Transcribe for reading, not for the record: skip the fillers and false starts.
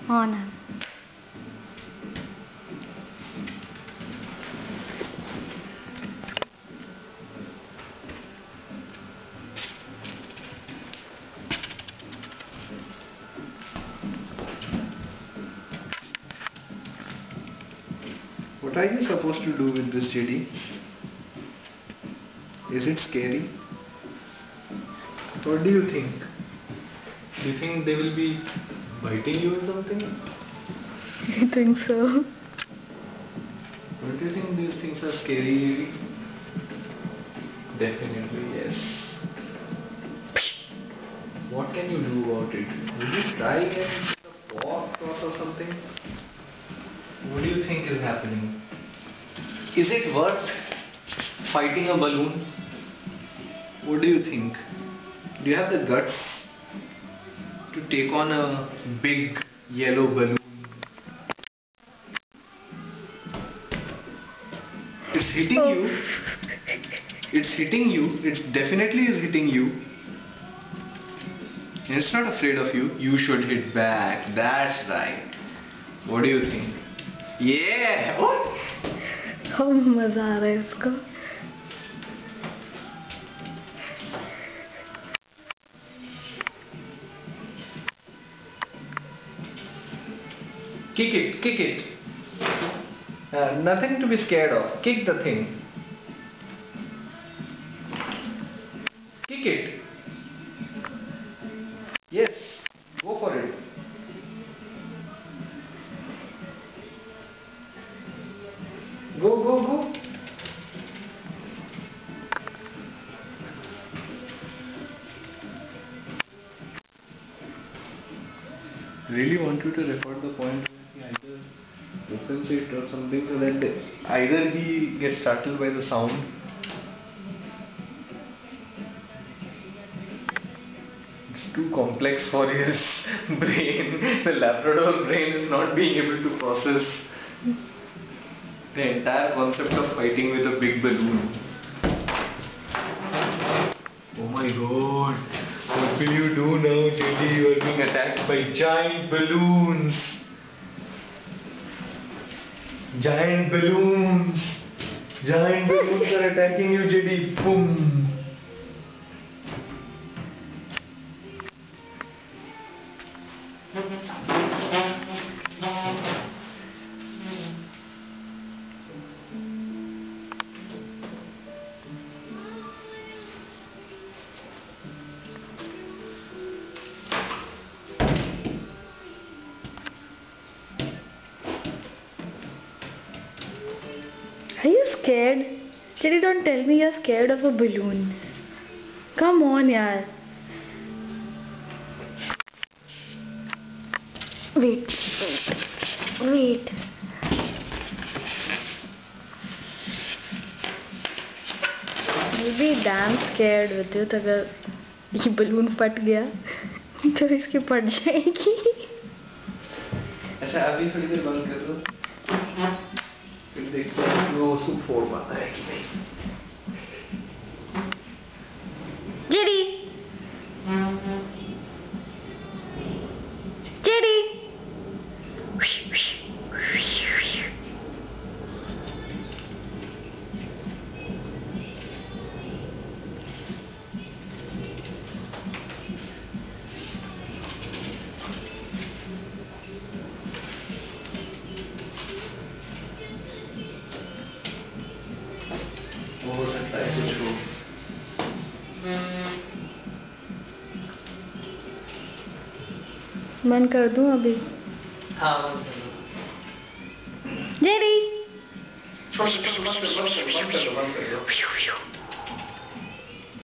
On है. What are you supposed to do with this JD? Is it scary? What do you think? Do you think they will be biting you or something? I think so. Don't you think these things are scary, JD? Definitely yes. What can you do about it? Will you try and put a paw across or something? What do you think is happening? Is it worth fighting a balloon? What do you think? Do you have the guts to take on a big yellow balloon? It's hitting you. It's hitting you. It definitely is hitting you. And it's not afraid of you. You should hit back. That's right. What do you think? Yeah! Oh! How मजा आ रहा है इसको. Kick it, kick it. Nothing to be scared of. Kick the thing. Kick it. Yes, go for it. Go, go, go. Really want you to record the point where he either opens it or something so that either he gets startled by the sound. It's too complex for his brain. The Labrador brain is not being able to process the entire concept of fighting with a big balloon. Oh my god. What will you do now, JD? You are being attacked by giant balloons. Giant balloons. Giant balloons are attacking you, JD. Boom. Are you scared? Jerry, don't tell me you're scared of a balloon. Come on, yaar. Wait. Wait. I'll be damn scared with it अगर ये balloon फट गया तो इसकी फट जाएगी. अच्छा अभी थोड़ी देर बंद कर दो. फिर देखते हैं कि वो उसको फोड़ पाता है कि नहीं. Jerry. Jerry. हो सकता है कुछ हो. बंद कर दूं अभी? हाँ बंद कर दो. Jerry. बंद कर दो.